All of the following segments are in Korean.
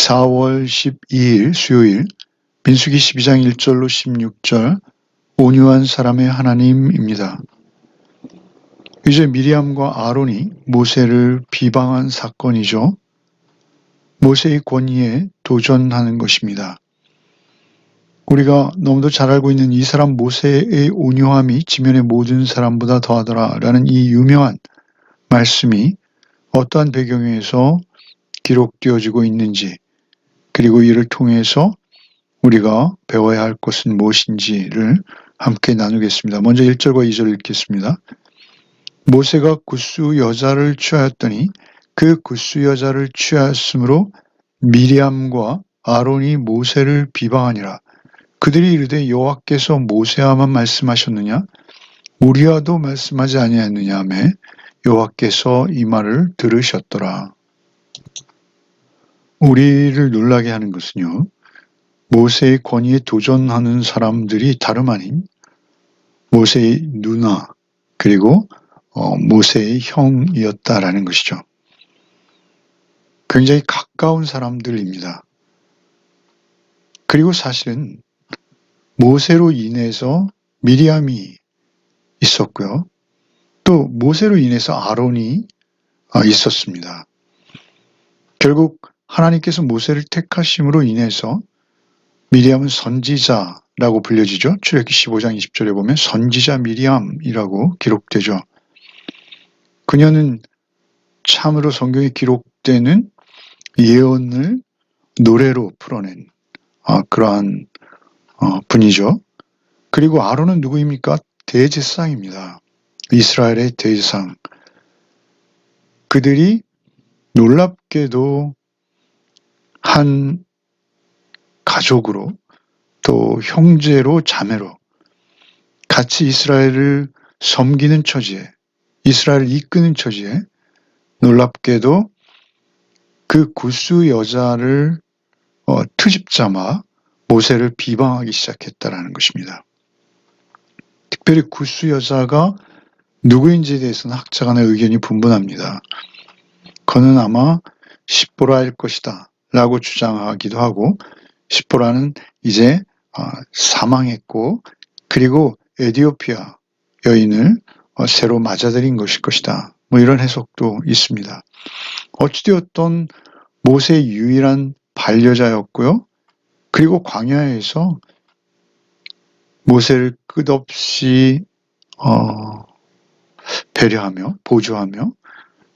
4월 12일 수요일 민수기 12장 1절로 16절 온유한 사람의 하나님입니다. 이제 미리암과 아론이 모세를 비방한 사건이죠. 모세의 권위에 도전하는 것입니다. 우리가 너무도 잘 알고 있는 이 사람 모세의 온유함이 지면의 모든 사람보다 더하더라 라는 이 유명한 말씀이 어떠한 배경에서 기록되어지고 있는지, 그리고 이를 통해서 우리가 배워야 할 것은 무엇인지를 함께 나누겠습니다. 먼저 1절과 2절을 읽겠습니다. 모세가 굿수 여자를 취하였더니 그 굿수 여자를 취하였으므로 미리암과 아론이 모세를 비방하니라. 그들이 이르되 여호와께서 모세와만 말씀하셨느냐? 우리와도 말씀하지 아니하였느냐 하매 여호와께서 이 말을 들으셨더라. 우리를 놀라게 하는 것은요, 모세의 권위에 도전하는 사람들이 다름 아닌 모세의 누나 그리고 모세의 형이었다라는 것이죠. 굉장히 가까운 사람들입니다. 그리고 사실은 모세로 인해서 미리암이 있었고요. 또 모세로 인해서 아론이 있었습니다. 결국 하나님께서 모세를 택하심으로 인해서 미리암은 선지자라고 불려지죠. 출애굽기 15장 20절에 보면 선지자 미리암이라고 기록되죠. 그녀는 참으로 성경에 기록되는 예언을 노래로 풀어낸 그러한 분이죠. 그리고 아론은 누구입니까? 대제사장입니다. 이스라엘의 대제사장. 그들이 놀랍게도 한 가족으로 또 형제로 자매로 같이 이스라엘을 섬기는 처지에, 이스라엘을 이끄는 처지에 놀랍게도 그 굿수 여자를 트집삼아 모세를 비방하기 시작했다라는 것입니다. 특별히 굿수 여자가 누구인지에 대해서는 학자 간의 의견이 분분합니다. 그는 아마 십보라일 것이다 라고 주장하기도 하고, 십보라는 이제 사망했고 그리고 에디오피아 여인을 새로 맞아들인 것일 것이다. 이런 해석도 있습니다. 어찌되었던 모세의 유일한 반려자였고요. 그리고 광야에서 모세를 끝없이 배려하며 보조하며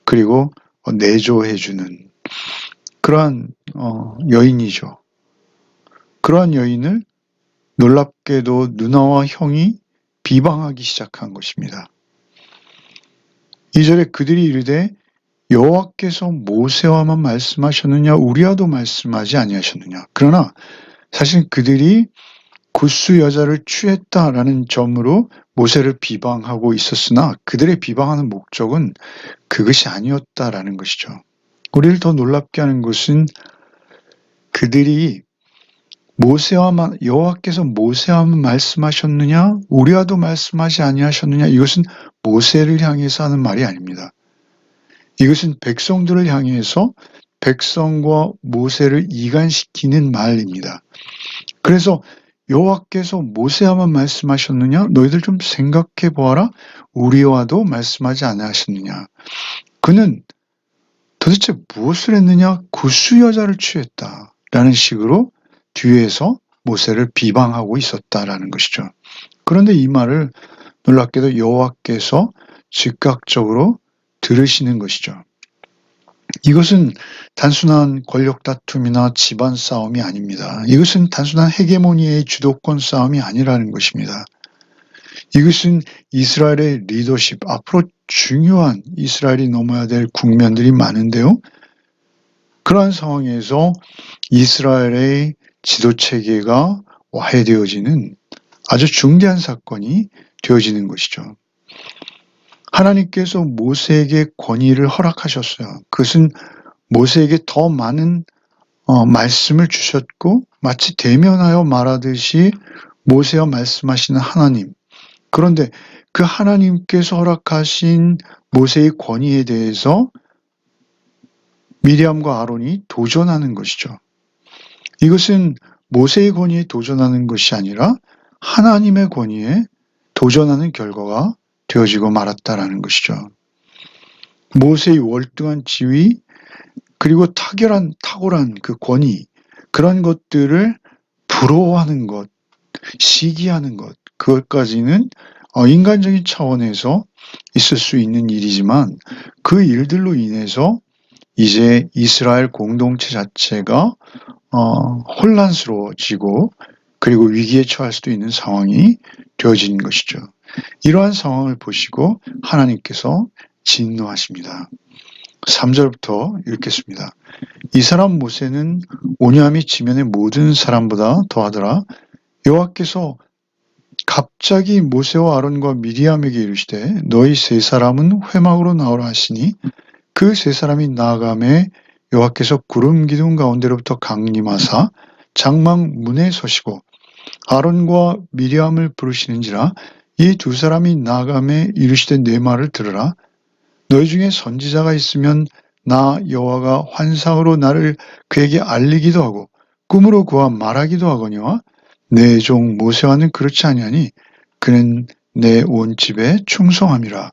그리고 내조해주는 그러한 여인이죠. 그러한 여인을 놀랍게도 누나와 형이 비방하기 시작한 것입니다. 2절에 그들이 이르되 여호와께서 모세와만 말씀하셨느냐 우리와도 말씀하지 아니하셨느냐. 그러나 사실 그들이 굿수 여자를 취했다라는 점으로 모세를 비방하고 있었으나 그들의 비방하는 목적은 그것이 아니었다라는 것이죠. 우리를 더 놀랍게 하는 것은 그들이 여호와께서 모세와만 말씀하셨느냐 우리와도 말씀하지 아니하셨느냐, 이것은 모세를 향해서 하는 말이 아닙니다. 이것은 백성들을 향해서 백성과 모세를 이간시키는 말입니다. 그래서 여호와께서 모세와만 말씀하셨느냐? 너희들 좀 생각해 보아라. 우리와도 말씀하지 아니하셨느냐? 그는 도대체 무엇을 했느냐? 굿수 여자를 취했다라는 식으로 뒤에서 모세를 비방하고 있었다라는 것이죠. 그런데 이 말을 놀랍게도 여호와께서 즉각적으로 들으시는 것이죠. 이것은 단순한 권력 다툼이나 집안 싸움이 아닙니다. 이것은 단순한 헤게모니의 주도권 싸움이 아니라는 것입니다. 이것은 이스라엘의 리더십, 앞으로 중요한 이스라엘이 넘어야 될 국면들이 많은데요. 그러한 상황에서 이스라엘의 지도체계가 와해되어지는 아주 중대한 사건이 되어지는 것이죠. 하나님께서 모세에게 권위를 허락하셨어요. 그것은 모세에게 더 많은 말씀을 주셨고 마치 대면하여 말하듯이 모세와 말씀하시는 하나님. 그런데 그 하나님께서 허락하신 모세의 권위에 대해서 미리암과 아론이 도전하는 것이죠. 이것은 모세의 권위에 도전하는 것이 아니라 하나님의 권위에 도전하는 결과가 되어지고 말았다라는 것이죠. 모세의 월등한 지위 그리고 탁월한 그 권위 그런 것들을 부러워하는 것, 시기하는 것 그것까지는 인간적인 차원에서 있을 수 있는 일이지만 그 일들로 인해서 이제 이스라엘 공동체 자체가 혼란스러워지고 그리고 위기에 처할 수도 있는 상황이 되어지는 것이죠. 이러한 상황을 보시고 하나님께서 진노하십니다. 3절부터 읽겠습니다. 이 사람 모세는 온유함이 지면의 모든 사람보다 더하더라. 여호와께서 갑자기 모세와 아론과 미리암에게 이르시되 너희 세 사람은 회막으로 나오라 하시니 그 세 사람이 나아가매 여호와께서 구름 기둥 가운데로부터 강림하사 장막 문에 서시고 아론과 미리암을 부르시는지라 이 두 사람이 나아가매 이르시되 내 말을 들으라. 너희 중에 선지자가 있으면 나 여호와가 환상으로 나를 그에게 알리기도 하고 꿈으로 그와 말하기도 하거니와 내 종 모세와는 그렇지 아니하니 그는 내 온 집에 충성함이라.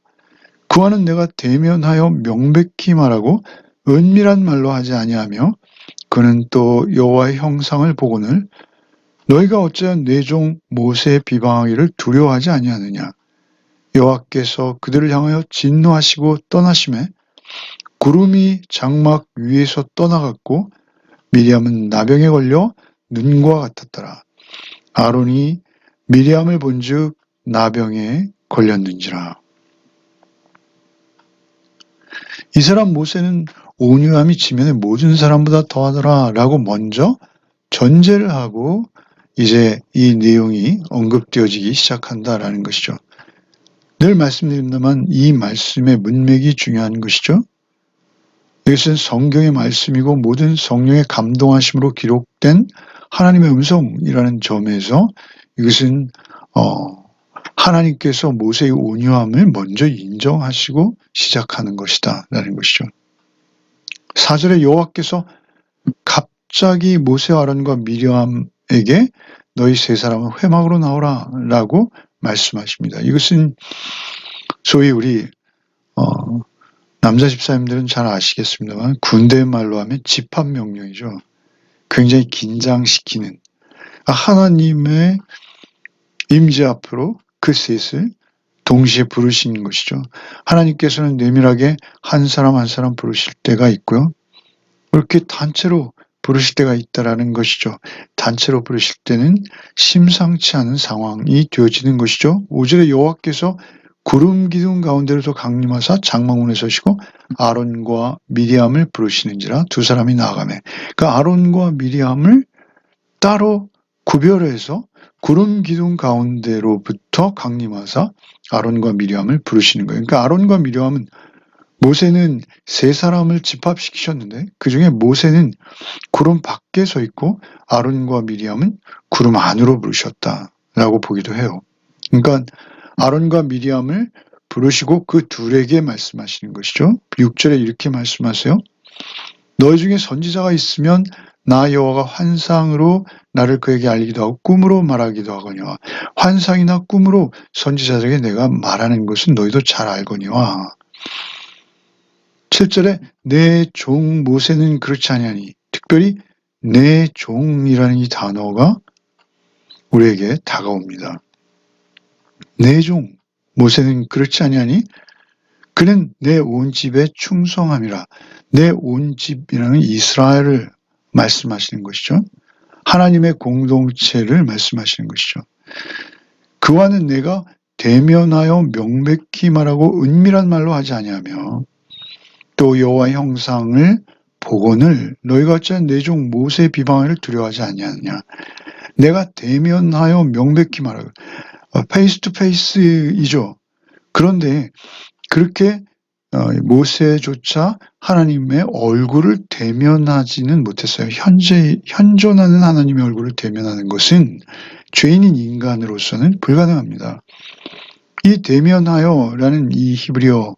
그와는 내가 대면하여 명백히 말하고 은밀한 말로 하지 아니하며 그는 또 여호와의 형상을 보거늘 너희가 어찌하여 내 종 모세의 비방하기를 두려워하지 아니하느냐. 여호와께서 그들을 향하여 진노하시고 떠나심에 구름이 장막 위에서 떠나갔고 미리암은 나병에 걸려 눈과 같았더라. 아론이 미리암을 본즉 나병에 걸렸는지라. 이 사람 모세는 온유함이 지면의 모든 사람보다 더하더라 라고 먼저 전제를 하고 이제 이 내용이 언급되어지기 시작한다라는 것이죠. 늘 말씀드립니다만 이 말씀의 문맥이 중요한 것이죠. 이것은 성경의 말씀이고 모든 성령의 감동하심으로 기록된 하나님의 음성이라는 점에서 이것은 하나님께서 모세의 온유함을 먼저 인정하시고 시작하는 것이다 라는 것이죠. 4절에 여호와께서 갑자기 모세와 아론과 미리암에게 너희 세 사람은 회막으로 나오라 라고 말씀하십니다. 이것은 소위 우리 남자 집사님들은 잘 아시겠습니다만 군대 말로 하면 집합명령이죠. 굉장히 긴장시키는 하나님의 임재 앞으로 그 셋을 동시에 부르시는 것이죠. 하나님께서는 내밀하게 한 사람 한 사람 부르실 때가 있고요. 그렇게 단체로 부르실 때가 있다라는 것이죠. 단체로 부르실 때는 심상치 않은 상황이 되어지는 것이죠. 5절에 여호와께서 구름 기둥 가운데로서 강림하사 장막문에 서시고 아론과 미리암을 부르시는지라 두 사람이 나아가매. 그 아론과 미리암을 따로 구별해서 구름 기둥 가운데로부터 강림하사 아론과 미리암을 부르시는 거예요. 그러니까 아론과 미리암은 모세는 세 사람을 집합시키셨는데 그중에 모세는 구름 밖에 서 있고 아론과 미리암은 구름 안으로 부르셨다라고 보기도 해요. 그러니까 아론과 미리암을 부르시고 그 둘에게 말씀하시는 것이죠. 6절에 이렇게 말씀하세요. 너희 중에 선지자가 있으면 나 여호와가 환상으로 나를 그에게 알리기도 하고 꿈으로 말하기도 하거니와 환상이나 꿈으로 선지자들에게 내가 말하는 것은 너희도 잘 알거니와 7절에 내 종 모세는 그렇지 아니하니 특별히 내 종이라는 이 단어가 우리에게 다가옵니다. 내 종 모세는 그렇지 아니하니 그는 내 온 집에 충성함이라. 내 온 집이라는 이스라엘을 말씀하시는 것이죠. 하나님의 공동체를 말씀하시는 것이죠. 그와는 내가 대면하여 명백히 말하고 은밀한 말로 하지 아니하며 또 여호와의 형상을 보거늘 너희가 어찌하여 내 종 모세의 비방을 두려워하지 아니하느냐. 내가 대면하여 명백히 말하고 페이스 투 페이스이죠. 그런데 그렇게 모세조차 하나님의 얼굴을 대면하지는 못했어요. 현존하는 하나님의 얼굴을 대면하는 것은 죄인인 인간으로서는 불가능합니다. 이 대면하여라는 이 히브리어의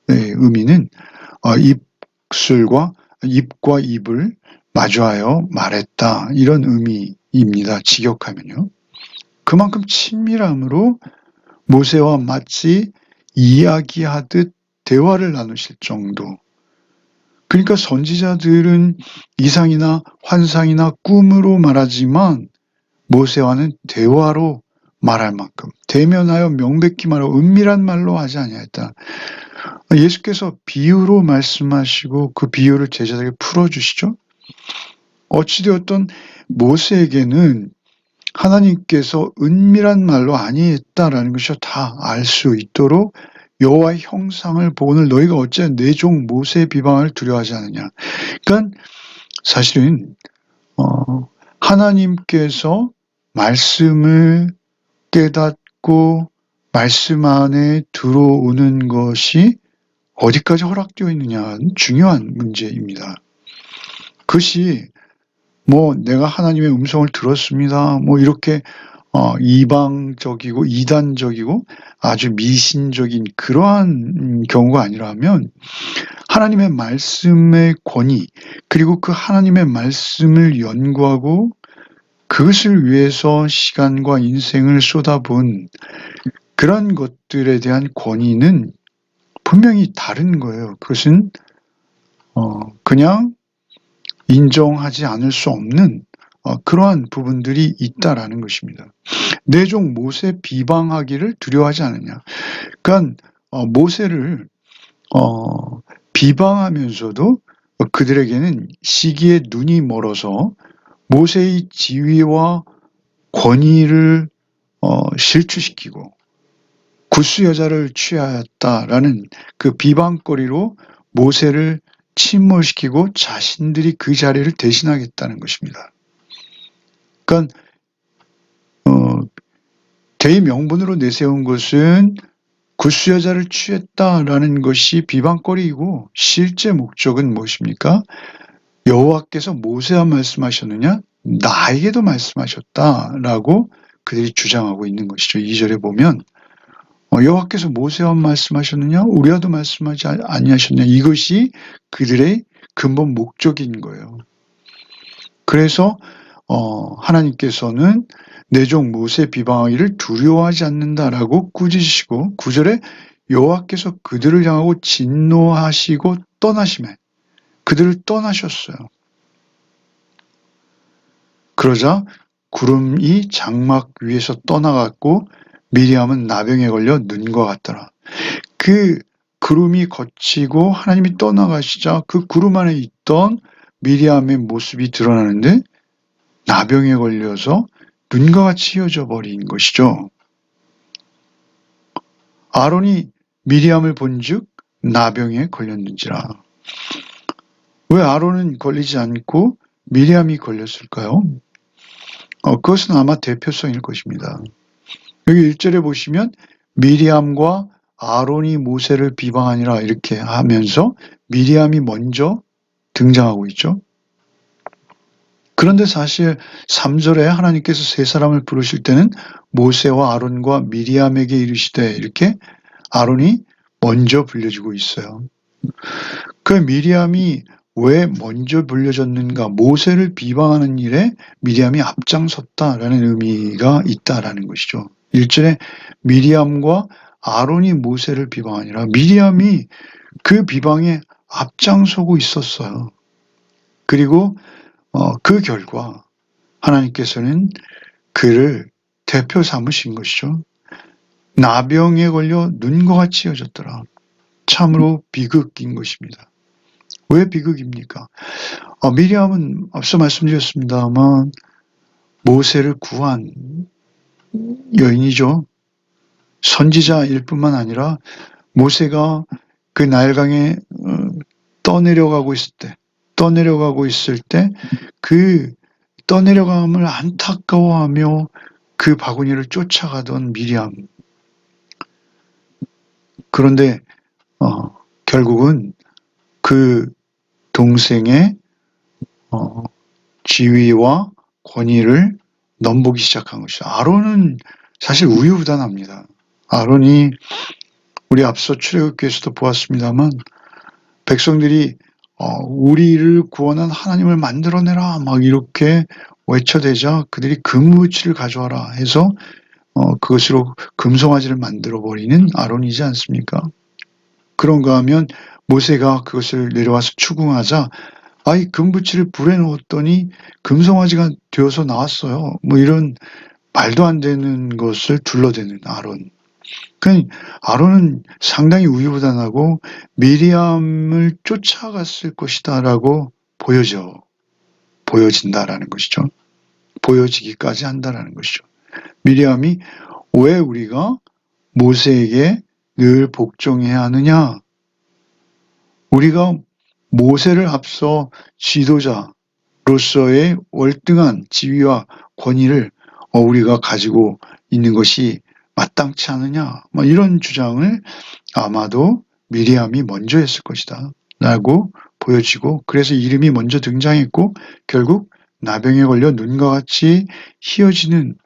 의미는 입술과 입과 입을 마주하여 말했다. 이런 의미입니다. 직역하면요. 그만큼 친밀함으로 모세와 마치 이야기하듯 대화를 나누실 정도. 그러니까 선지자들은 이상이나 환상이나 꿈으로 말하지만 모세와는 대화로 말할 만큼 대면하여 명백히 말하고 은밀한 말로 하지 아니하였다. 예수께서 비유로 말씀하시고 그 비유를 제자들에게 풀어주시죠. 어찌되었든 모세에게는 하나님께서 은밀한 말로 아니했다라는 것을 다 알 수 있도록 여호와의 형상을 보고는 너희가 어찌 내 종 모세의 비방을 두려워하지 않느냐. 그러니까 사실은 하나님께서 말씀을 깨닫고 말씀 안에 들어오는 것이 어디까지 허락되어 있느냐는 중요한 문제입니다. 그것이 내가 하나님의 음성을 들었습니다. 이렇게 이방적이고 이단적이고 아주 미신적인 그러한 경우가 아니라면 하나님의 말씀의 권위 그리고 그 하나님의 말씀을 연구하고 그것을 위해서 시간과 인생을 쏟아본 그런 것들에 대한 권위는 분명히 다른 거예요. 그것은 그냥 인정하지 않을 수 없는 그러한 부분들이 있다라는 것입니다. 내 종 모세 비방하기를 두려워하지 않느냐. 그러니까 모세를 비방하면서도 그들에게는 시기에 눈이 멀어서 모세의 지위와 권위를 실추시키고 구스 여자를 취하였다라는 그 비방거리로 모세를 침몰시키고 자신들이 그 자리를 대신하겠다는 것입니다. 그러니까 대의명분으로 내세운 것은 구스 여자를 취했다라는 것이 비방거리이고 실제 목적은 무엇입니까? 여호와께서 모세와 말씀하셨느냐? 나에게도 말씀하셨다라고 그들이 주장하고 있는 것이죠. 2절에 보면 여호와께서 모세와 말씀하셨느냐? 우리와도 말씀하지 아니하셨느냐? 이것이 그들의 근본 목적인 거예요. 그래서 하나님께서는 내 종 모세 비방하기를 두려워하지 않는다라고 꾸짖으시고 9절에 여호와께서 그들을 향하고 진노하시고 떠나시매 그들을 떠나셨어요. 그러자 구름이 장막 위에서 떠나갔고 미리암은 나병에 걸려 눈과 같더라. 그 구름이 걷히고 하나님이 떠나가시자 그 구름 안에 있던 미리암의 모습이 드러나는데 나병에 걸려서 눈과 같이 휘어져 버린 것이죠. 아론이 미리암을 본즉 나병에 걸렸는지라. 왜 아론은 걸리지 않고 미리암이 걸렸을까요? 그것은 아마 대표성일 것입니다. 여기 1절에 보시면 미리암과 아론이 모세를 비방하니라 이렇게 하면서 미리암이 먼저 등장하고 있죠. 그런데 사실 3절에 하나님께서 세 사람을 부르실 때는 모세와 아론과 미리암에게 이르시되 이렇게 아론이 먼저 불려지고 있어요. 그 미리암이 왜 먼저 불려졌는가? 모세를 비방하는 일에 미리암이 앞장섰다라는 의미가 있다라는 것이죠. 1절에 미리암과 아론이 모세를 비방하니라. 미리암이 그 비방에 앞장서고 있었어요. 그리고 그 결과 하나님께서는 그를 대표 삼으신 것이죠. 나병에 걸려 눈과 같이 휘어졌더라. 참으로 비극인 것입니다. 왜 비극입니까? 미리암은 앞서 말씀드렸습니다만 모세를 구한 여인이죠. 선지자일 뿐만 아니라 모세가 그 나일강에 떠내려가고 있을 때 그 떠내려감을 안타까워하며 그 바구니를 쫓아가던 미리암. 그런데 결국은 그 동생의 지위와 권위를 넘보기 시작한 것이죠. 아론은 사실 우유부단합니다. 아론이 우리 앞서 출애굽기에서도 보았습니다만 백성들이 우리를 구원한 하나님을 만들어내라 막 이렇게 외쳐대자 그들이 금붙이를 가져와라 해서 그것으로 금송아지를 만들어버리는 아론이지 않습니까? 그런가 하면 모세가 그것을 내려와서 추궁하자 이 금붙이를 불에 넣었더니 금송아지가 되어서 나왔어요. 뭐 이런 말도 안 되는 것을 둘러대는 아론. 그러니까 아론은 상당히 우유부단하고 미리암을 쫓아갔을 것이다라고 보여진다라는 것이죠. 보여지기까지 한다라는 것이죠. 미리암이 왜 우리가 모세에게 늘 복종해야 하느냐? 우리가 모세를 앞서 지도자로서의 월등한 지위와 권위를 우리가 가지고 있는 것이 마땅치 않느냐? 이런 주장을 아마도 미리암이 먼저 했을 것이다 라고 보여지고 그래서 이름이 먼저 등장했고 결국 나병에 걸려 눈과 같이 희어지는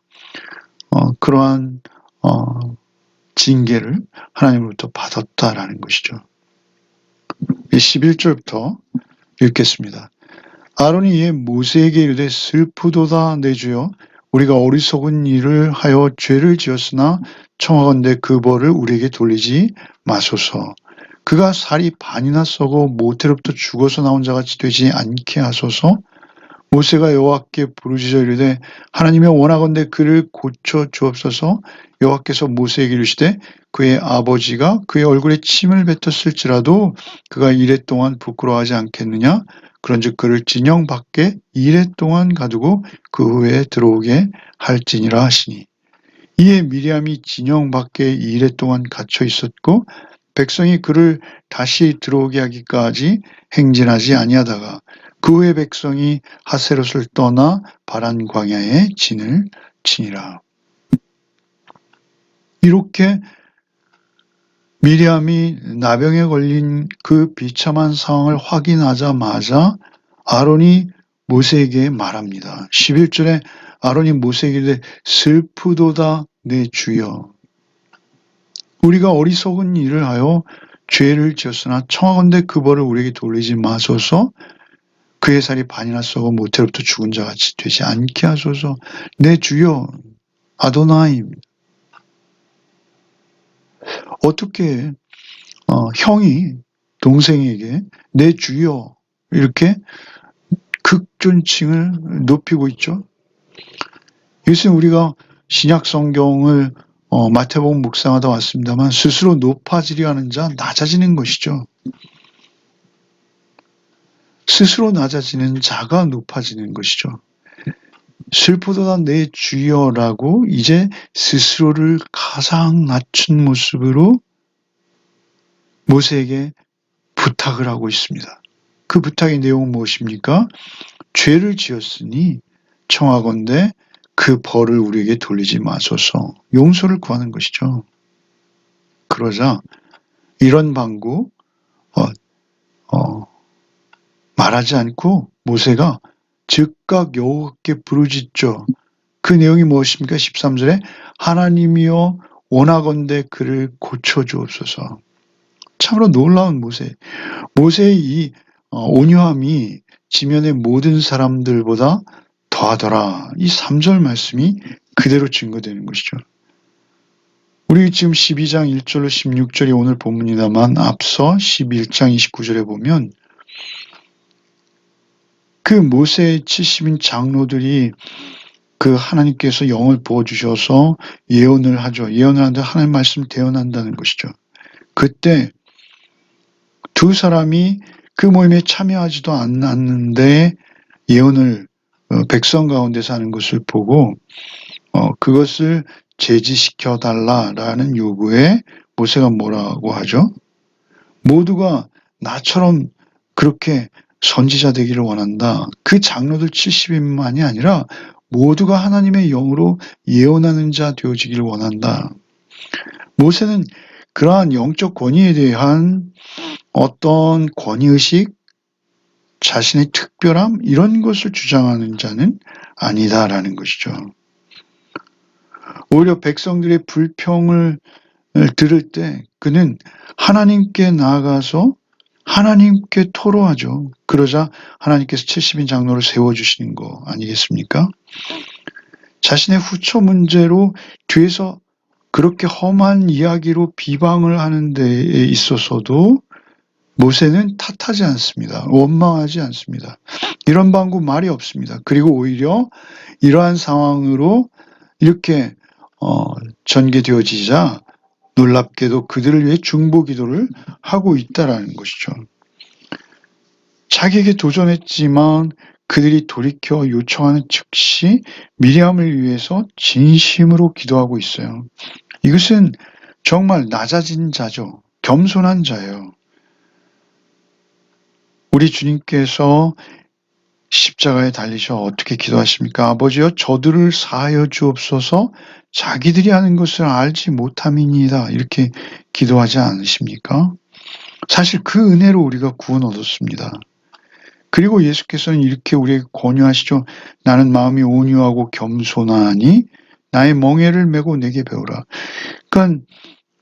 그러한 징계를 하나님으로부터 받았다라는 것이죠. 11절부터 읽겠습니다. 아론이 이에 모세에게 이르되 슬프도다 내 주여 우리가 어리석은 일을 하여 죄를 지었으나 청하건대 그 벌을 우리에게 돌리지 마소서. 그가 살이 반이나 썩어 모태로부터 죽어서 나온 자같이 되지 않게 하소서. 모세가 여호와께 부르짖어 이르되 하나님이 원하건대 그를 고쳐 주옵소서. 여호와께서 모세에게 이르시되 그의 아버지가 그의 얼굴에 침을 뱉었을지라도 그가 이레 동안 부끄러워하지 않겠느냐? 그런즉 그를 진영 밖에 이레 동안 가두고 그 후에 들어오게 할지니라 하시니. 이에 미리암이 진영 밖에 이레 동안 갇혀 있었고 백성이 그를 다시 들어오게 하기까지 행진하지 아니하다가 그 후에 백성이 하세롯을 떠나 바란 광야에 진을 치니라. 이렇게 미리암이 나병에 걸린 그 비참한 상황을 확인하자마자 아론이 모세에게 말합니다. 11절에 아론이 모세에게 이르되 슬프도다 내 주여 우리가 어리석은 일을 하여 죄를 지었으나 청하건대 그 벌을 우리에게 돌리지 마소서. 그의 살이 반이나 썩어 모태로부터 죽은 자같이 되지 않게 하소서. 내 주여 아도나이. 어떻게 형이 동생에게 내 주여 이렇게 극존칭을 높이고 있죠. 이것은 우리가 신약 성경을 마태복음 묵상하다 왔습니다만 스스로 높아지려 하는 자 낮아지는 것이죠. 스스로 낮아지는 자가 높아지는 것이죠. 슬프도다 내 주여라고 이제 스스로를 가장 낮춘 모습으로 모세에게 부탁을 하고 있습니다. 그 부탁의 내용은 무엇입니까? 죄를 지었으니 청하건대 그 벌을 우리에게 돌리지 마소서. 용서를 구하는 것이죠. 그러자 이런 방구 말하지 않고 모세가 즉각 여호와께 부르짖죠. 그 내용이 무엇입니까? 13절에 하나님이여 원하건대 그를 고쳐주옵소서. 참으로 놀라운 모세. 모세의 이 온유함이 지면의 모든 사람들보다 더하더라. 이 3절 말씀이 그대로 증거되는 것이죠. 우리 지금 12장 1절로 16절이 오늘 본문이다만 앞서 11장 29절에 보면 그 모세의 70인 장로들이 그 하나님께서 영을 부어주셔서 예언을 하죠. 예언을 하는데 하나님 말씀을 대언한다는 것이죠. 그때 두 사람이 그 모임에 참여하지도 않았는데 예언을 백성 가운데서 하는 것을 보고 그것을 제지시켜 달라라는 요구에 모세가 뭐라고 하죠? 모두가 나처럼 그렇게 선지자 되기를 원한다. 그 장로들 70인만이 아니라 모두가 하나님의 영으로 예언하는 자 되어지기를 원한다. 모세는 그러한 영적 권위에 대한 어떤 권위의식, 자신의 특별함 이런 것을 주장하는 자는 아니다라는 것이죠. 오히려 백성들의 불평을 들을 때 그는 하나님께 나아가서 하나님께 토로하죠. 그러자 하나님께서 70인 장로를 세워주시는 거 아니겠습니까? 자신의 후처 문제로 뒤에서 그렇게 험한 이야기로 비방을 하는 데에 있어서도 모세는 탓하지 않습니다. 원망하지 않습니다. 이런 방구 말이 없습니다. 그리고 오히려 이러한 상황으로 이렇게 전개되어지자 놀랍게도 그들을 위해 중보 기도를 하고 있다라는 것이죠. 자기에게 도전했지만 그들이 돌이켜 요청하는 즉시 미리암을 위해서 진심으로 기도하고 있어요. 이것은 정말 낮아진 자죠. 겸손한 자예요. 우리 주님께서 십자가에 달리셔 어떻게 기도하십니까? 아버지여 저들을 사하여 주옵소서 자기들이 하는 것을 알지 못함이니이다. 이렇게 기도하지 않으십니까? 사실 그 은혜로 우리가 구원 얻었습니다. 그리고 예수께서는 이렇게 우리에게 권유하시죠. 나는 마음이 온유하고 겸손하니 나의 멍에를 메고 내게 배우라. 그러니까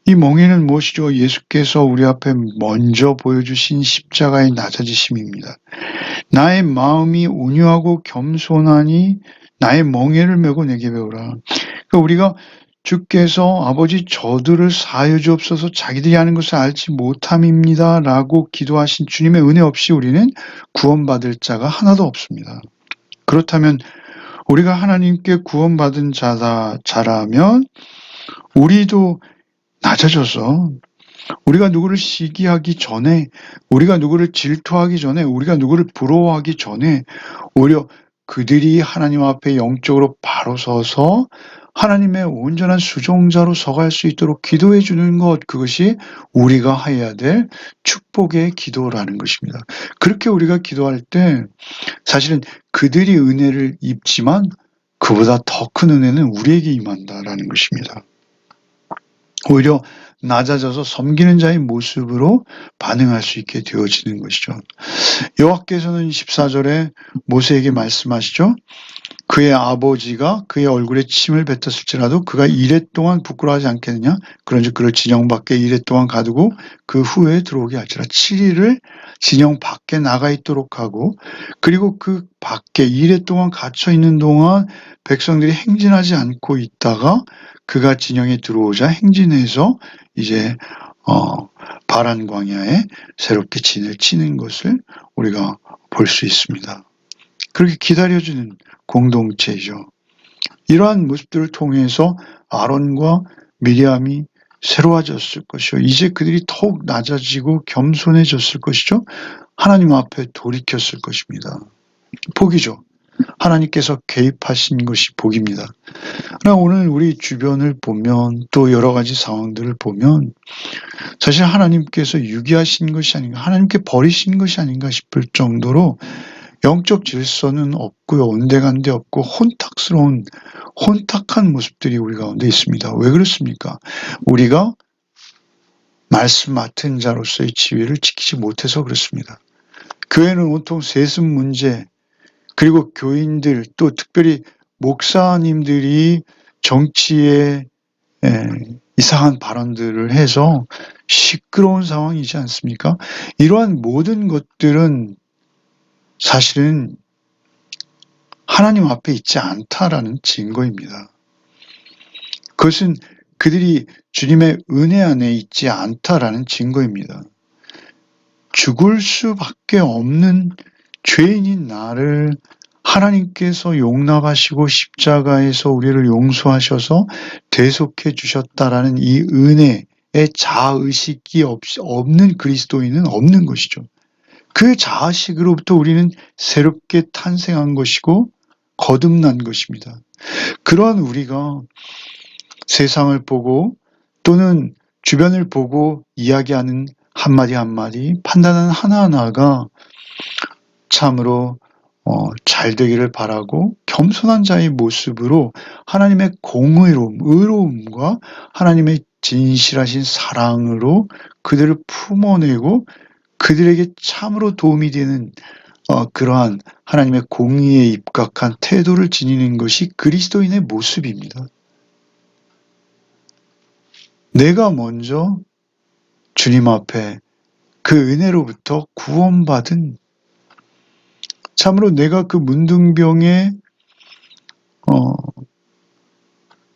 이 멍에는 무엇이죠? 예수께서 우리 앞에 먼저 보여주신 십자가의 낮아지심입니다. 나의 마음이 온유하고 겸손하니 나의 멍에를 메고 내게 배우라. 그러니까 우리가 주께서 아버지 저들을 사하여 주옵소서 자기들이 하는 것을 알지 못함입니다. 라고 기도하신 주님의 은혜 없이 우리는 구원받을 자가 하나도 없습니다. 그렇다면 우리가 하나님께 구원받은 자라면 우리도 낮아져서 우리가 누구를 시기하기 전에, 우리가 누구를 질투하기 전에, 우리가 누구를 부러워하기 전에 오히려 그들이 하나님 앞에 영적으로 바로 서서 하나님의 온전한 수종자로 서갈 수 있도록 기도해 주는 것, 그것이 우리가 해야 될 축복의 기도라는 것입니다. 그렇게 우리가 기도할 때 사실은 그들이 은혜를 입지만 그보다 더 큰 은혜는 우리에게 임한다라는 것입니다. 오히려 낮아져서 섬기는 자의 모습으로 반응할 수 있게 되어지는 것이죠. 여호와께서는 14절에 모세에게 말씀하시죠. 그의 아버지가 그의 얼굴에 침을 뱉었을지라도 그가 이랫동안 부끄러워하지 않겠느냐. 그런즉 그를 진영 밖에 이랫동안 가두고 그 후에 들어오게 할지라. 7일을 진영 밖에 나가 있도록 하고 그리고 그 밖에 이랫동안 갇혀 있는 동안 백성들이 행진하지 않고 있다가 그가 진영에 들어오자 행진해서 이제 바란 광야에 새롭게 진을 치는 것을 우리가 볼 수 있습니다. 그렇게 기다려주는 공동체이죠. 이러한 모습들을 통해서 아론과 미리암이 새로워졌을 것이요. 이제 그들이 더욱 낮아지고 겸손해졌을 것이죠. 하나님 앞에 돌이켰을 것입니다. 복이죠. 하나님께서 개입하신 것이 복입니다. 그러나 오늘 우리 주변을 보면 또 여러 가지 상황들을 보면 사실 하나님께서 유기하신 것이 아닌가, 하나님께 버리신 것이 아닌가 싶을 정도로 영적 질서는 없고요. 온데간데 없고 혼탁한 모습들이 우리 가운데 있습니다. 왜 그렇습니까? 우리가 말씀 맡은 자로서의 지위를 지키지 못해서 그렇습니다. 교회는 온통 세습 문제, 그리고 교인들 또 특별히 목사님들이 정치에 이상한 발언들을 해서 시끄러운 상황이지 않습니까? 이러한 모든 것들은 사실은 하나님 앞에 있지 않다라는 증거입니다. 그것은 그들이 주님의 은혜 안에 있지 않다라는 증거입니다. 죽을 수밖에 없는 죄인인 나를 하나님께서 용납하시고 십자가에서 우리를 용서하셔서 대속해 주셨다라는 이 은혜의 자아의식이 없는 그리스도인은 없는 것이죠. 그 자아식으로부터 우리는 새롭게 탄생한 것이고 거듭난 것입니다. 그러한 우리가 세상을 보고 또는 주변을 보고 이야기하는 한마디 한마디, 판단하는 하나하나가 참으로 잘 되기를 바라고 겸손한 자의 모습으로 하나님의 공의로움, 의로움과 하나님의 진실하신 사랑으로 그들을 품어내고 그들에게 참으로 도움이 되는 그러한 하나님의 공의에 입각한 태도를 지니는 것이 그리스도인의 모습입니다. 내가 먼저 주님 앞에 그 은혜로부터 구원받은, 참으로 내가 그 문둥병에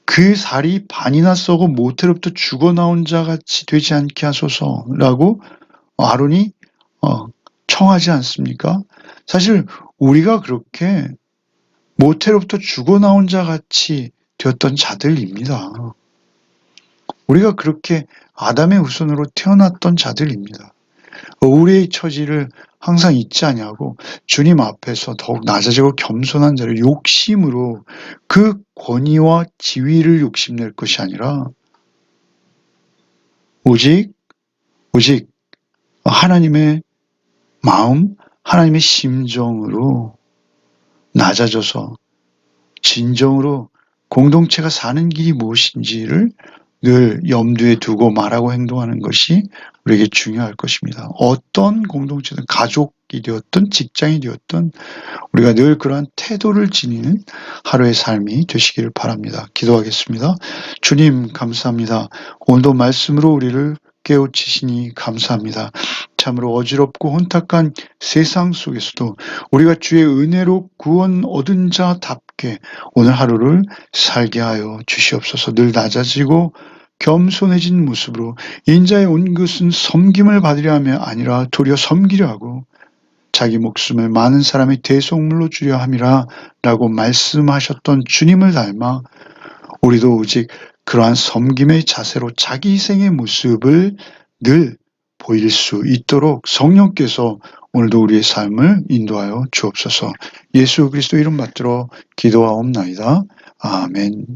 그 살이 반이나 썩어 모태로부터 죽어나온 자 같이 되지 않게 하소서라고 아론이 청하지 않습니까? 사실 우리가 그렇게 모태로부터 죽어나온 자 같이 되었던 자들입니다. 우리가 그렇게 아담의 후손으로 태어났던 자들입니다. 우리의 처지를 항상 잊지 아니하고 주님 앞에서 더욱 낮아지고 겸손한 자를 욕심으로 그 권위와 지위를 욕심낼 것이 아니라 오직 하나님의 마음, 하나님의 심정으로 낮아져서 진정으로 공동체가 사는 길이 무엇인지를 늘 염두에 두고 말하고 행동하는 것이 우리에게 중요할 것입니다. 어떤 공동체든 가족이 되었든 직장이 되었든 우리가 늘 그러한 태도를 지니는 하루의 삶이 되시기를 바랍니다. 기도하겠습니다. 주님 감사합니다. 오늘도 말씀으로 우리를 깨우치시니 감사합니다. 참으로 어지럽고 혼탁한 세상 속에서도 우리가 주의 은혜로 구원 얻은 자답게 오늘 하루를 살게 하여 주시옵소서. 늘 낮아지고 겸손해진 모습으로 인자에 온 것은 섬김을 받으려 함이 아니라 도리어 섬기려 하고 자기 목숨을 많은 사람의 대속물로 주려 함이라 라고 말씀하셨던 주님을 닮아 우리도 오직 그러한 섬김의 자세로 자기 희생의 모습을 늘 보일 수 있도록 성령께서 오늘도 우리의 삶을 인도하여 주옵소서. 예수 그리스도 이름 받들어 기도하옵나이다. 아멘.